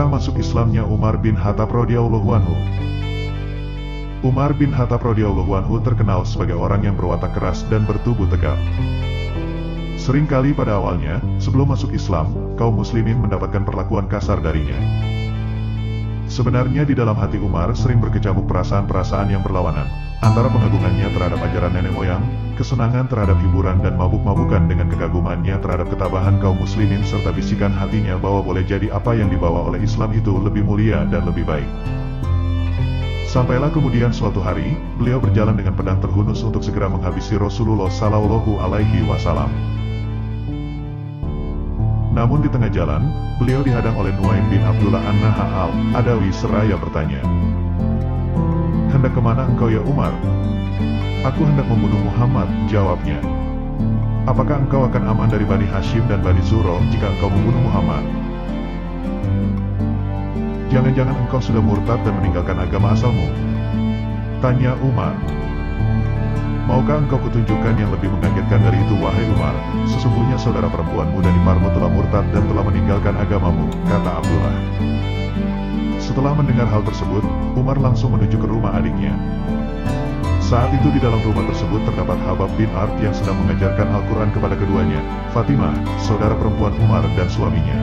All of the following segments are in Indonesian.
Apakah masuk Islamnya Umar bin Khattab radhiyallahu anhu? Umar bin Khattab radhiyallahu anhu terkenal sebagai orang yang berwatak keras dan bertubuh tegap. Seringkali pada awalnya, sebelum masuk Islam, kaum muslimin mendapatkan perlakuan kasar darinya. Sebenarnya di dalam hati Umar sering berkecamuk perasaan-perasaan yang berlawanan, antara pengagungannya terhadap ajaran nenek moyang, kesenangan terhadap hiburan dan mabuk-mabukan dengan kekagumannya terhadap ketabahan kaum muslimin serta bisikan hatinya bahwa boleh jadi apa yang dibawa oleh Islam itu lebih mulia dan lebih baik. Sampailah kemudian suatu hari, beliau berjalan dengan pedang terhunus untuk segera menghabisi Rasulullah Shallallahu Alaihi Wasallam. Namun di tengah jalan, beliau dihadang oleh Nuaim bin Abdullah An-Naha al-Adawi seraya bertanya, "Hendak kemana engkau ya Umar?" "Aku hendak membunuh Muhammad," jawabnya. "Apakah engkau akan aman dari Bani Hashim dan Bani Zuro jika engkau membunuh Muhammad? Jangan-jangan engkau sudah murtad dan meninggalkan agama asalmu?" tanya Umar. "Maukah engkau kutunjukkan yang lebih mengagetkan dari itu wahai Umar? Sesungguhnya saudara perempuanmu dan iparmu telah murtad dan telah meninggalkan agamamu," kata Abdullah. Setelah mendengar hal tersebut, Umar langsung menuju ke rumah adiknya. Saat itu di dalam rumah tersebut terdapat Habab bin Ard yang sedang mengajarkan Al-Quran kepada keduanya, Fatimah, saudara perempuan Umar dan suaminya.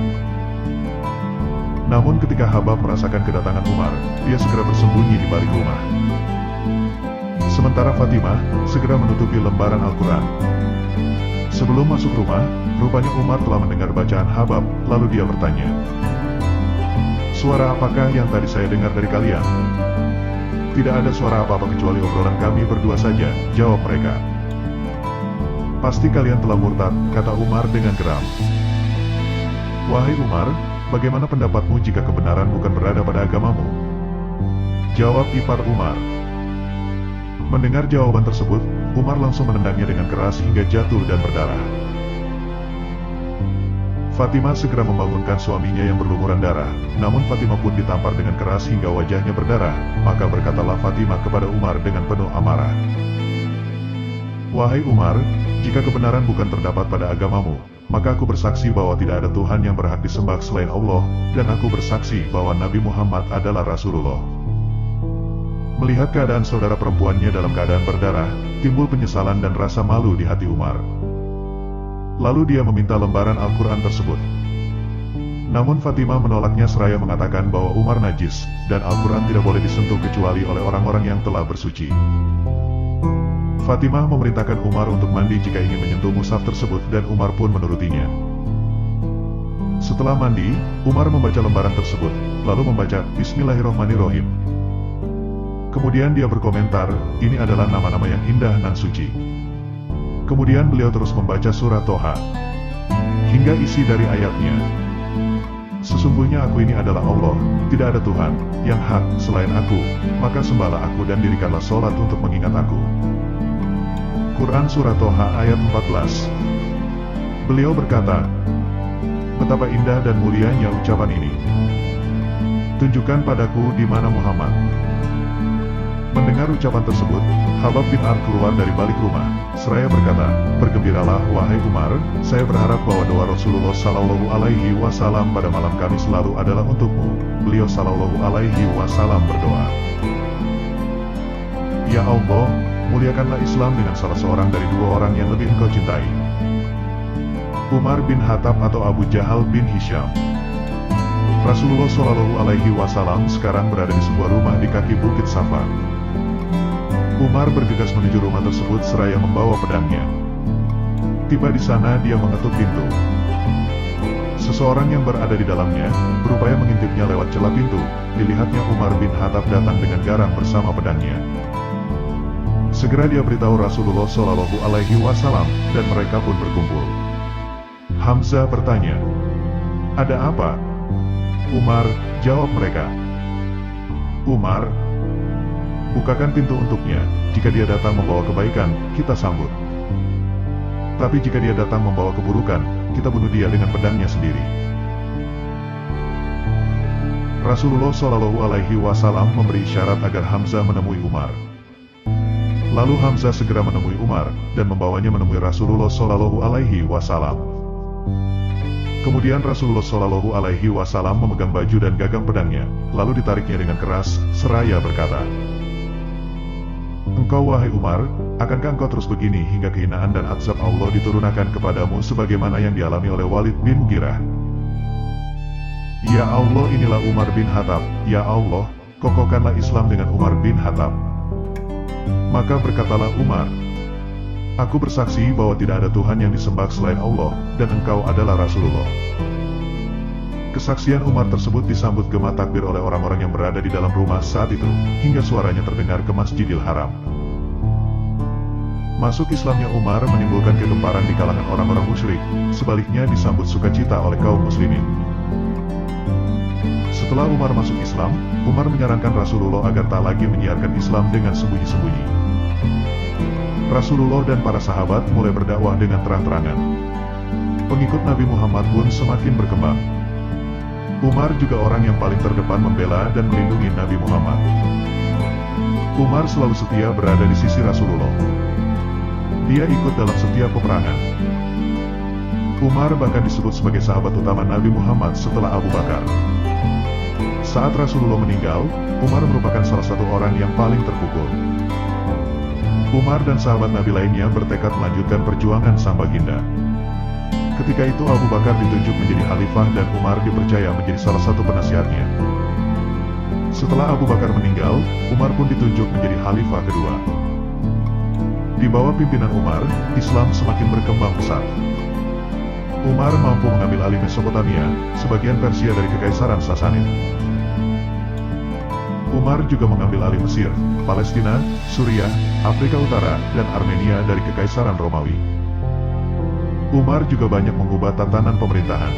Namun ketika Habab merasakan kedatangan Umar, dia segera bersembunyi di balik rumah. Sementara Fatimah segera menutupi lembaran Al-Quran. Sebelum masuk rumah, rupanya Umar telah mendengar bacaan Habab, lalu dia bertanya, "Suara apakah yang tadi saya dengar dari kalian?" "Tidak ada suara apa-apa kecuali obrolan kami berdua saja," jawab mereka. "Pasti kalian telah murtad," kata Umar dengan geram. "Wahai Umar, bagaimana pendapatmu jika kebenaran bukan berada pada agamamu?" jawab ipar Umar. Mendengar jawaban tersebut, Umar langsung menendangnya dengan keras hingga jatuh dan berdarah. Fatimah segera membangunkan suaminya yang berlumuran darah, namun Fatimah pun ditampar dengan keras hingga wajahnya berdarah, maka berkatalah Fatimah kepada Umar dengan penuh amarah, "Wahai Umar, jika kebenaran bukan terdapat pada agamamu, maka aku bersaksi bahwa tidak ada Tuhan yang berhak disembah selain Allah, dan aku bersaksi bahwa Nabi Muhammad adalah Rasulullah." Melihat keadaan saudara perempuannya dalam keadaan berdarah, timbul penyesalan dan rasa malu di hati Umar. Lalu dia meminta lembaran Al-Quran tersebut. Namun Fatimah menolaknya seraya mengatakan bahwa Umar najis, dan Al-Quran tidak boleh disentuh kecuali oleh orang-orang yang telah bersuci. Fatimah memerintahkan Umar untuk mandi jika ingin menyentuh mushaf tersebut dan Umar pun menurutinya. Setelah mandi, Umar membaca lembaran tersebut, lalu membaca Bismillahirrahmanirrahim. Kemudian dia berkomentar, "Ini adalah nama-nama yang indah nan suci." Kemudian beliau terus membaca surat Toha, hingga isi dari ayatnya, "Sesungguhnya aku ini adalah Allah, tidak ada Tuhan yang hak selain aku, maka sembahlah aku dan dirikanlah sholat untuk mengingat aku." Quran Surat Toha ayat 14. Beliau berkata, "Betapa indah dan mulianya ucapan ini. Tunjukkan padaku di mana Muhammad." Mendengar ucapan tersebut, Habab bin Ard keluar dari balik rumah, seraya berkata, "Bergembiralah wahai Umar, saya berharap bahwa doa Rasulullah Shallallahu Alaihi Wasallam pada malam Kamis lalu adalah untukmu." Beliau Shallallahu Alaihi Wasallam berdoa, "Ya Allah, muliakanlah Islam dengan salah seorang dari dua orang yang lebih engkau cintai, Umar bin Khattab atau Abu Jahal bin Hisham." Rasulullah Shallallahu Alaihi Wasallam sekarang berada di sebuah rumah di kaki Bukit Safa. Umar bergegas menuju rumah tersebut seraya membawa pedangnya. Tiba di sana dia mengetuk pintu. Seseorang yang berada di dalamnya berupaya mengintipnya lewat celah pintu. Dilihatnya Umar bin Khattab datang dengan garang bersama pedangnya. Segera dia beritahu Rasulullah Shallallahu Alaihi Wasallam dan mereka pun berkumpul. Hamzah bertanya, "Ada apa?" "Umar," jawab mereka. "Umar, bukakan pintu untuknya. Jika dia datang membawa kebaikan, kita sambut. Tapi jika dia datang membawa keburukan, kita bunuh dia dengan pedangnya sendiri." Rasulullah Shallallahu Alaihi Wasallam memberi isyarat agar Hamzah menemui Umar. Lalu Hamzah segera menemui Umar dan membawanya menemui Rasulullah Shallallahu Alaihi Wasallam. Kemudian Rasulullah Shallallahu Alaihi Wasallam memegang baju dan gagang pedangnya, lalu ditariknya dengan keras, seraya berkata, "Engkau wahai Umar, akankah engkau terus begini hingga kehinaan dan azab Allah diturunkan kepadamu sebagaimana yang dialami oleh Walid bin Mughirah?" Ya Allah, inilah Umar bin Khattab. Ya Allah, kokohkanlah Islam dengan Umar bin Khattab. Maka berkatalah Umar, "Aku bersaksi bahwa tidak ada Tuhan yang disembah selain Allah, dan engkau adalah Rasulullah." Kesaksian Umar tersebut disambut gema takbir oleh orang-orang yang berada di dalam rumah saat itu, hingga suaranya terdengar ke Masjidil Haram. Masuk Islamnya Umar menimbulkan kegemparan di kalangan orang-orang musyrik, sebaliknya disambut sukacita oleh kaum muslimin. Setelah Umar masuk Islam, Umar menyarankan Rasulullah agar tak lagi menyiarkan Islam dengan sembunyi-sembunyi. Rasulullah dan para sahabat mulai berdakwah dengan terang-terangan. Pengikut Nabi Muhammad pun semakin berkembang. Umar juga orang yang paling terdepan membela dan melindungi Nabi Muhammad. Umar selalu setia berada di sisi Rasulullah. Dia ikut dalam setiap peperangan. Umar bahkan disebut sebagai sahabat utama Nabi Muhammad setelah Abu Bakar. Saat Rasulullah meninggal, Umar merupakan salah satu orang yang paling terpukul. Umar dan sahabat Nabi lainnya bertekad melanjutkan perjuangan sang baginda. Ketika itu Abu Bakar ditunjuk menjadi khalifah dan Umar dipercaya menjadi salah satu penasihatnya. Setelah Abu Bakar meninggal, Umar pun ditunjuk menjadi khalifah kedua. Di bawah pimpinan Umar, Islam semakin berkembang pesat. Umar mampu mengambil alih Mesopotamia, sebagian Persia dari Kekaisaran Sasanid. Umar juga mengambil alih Mesir, Palestina, Suriah, Afrika Utara, dan Armenia dari Kekaisaran Romawi. Umar juga banyak mengubah tatanan pemerintahan.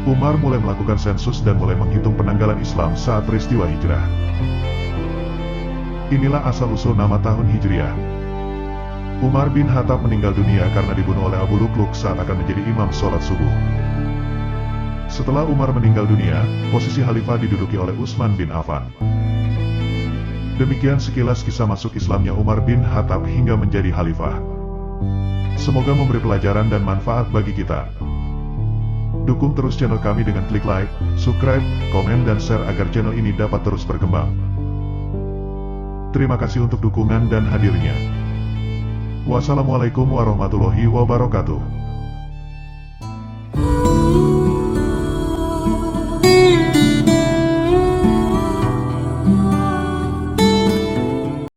Umar mulai melakukan sensus dan mulai menghitung penanggalan Islam saat peristiwa hijrah. Inilah asal-usul nama tahun Hijriah. Umar bin Khattab meninggal dunia karena dibunuh oleh Abu Lukluk saat akan menjadi imam sholat subuh. Setelah Umar meninggal dunia, posisi khalifah diduduki oleh Utsman bin Affan. Demikian sekilas kisah masuk Islamnya Umar bin Khattab hingga menjadi khalifah. Semoga memberi pelajaran dan manfaat bagi kita. Dukung terus channel kami dengan klik like, subscribe, komen dan share agar channel ini dapat terus berkembang. Terima kasih untuk dukungan dan hadirnya. Wassalamualaikum warahmatullahi wabarakatuh.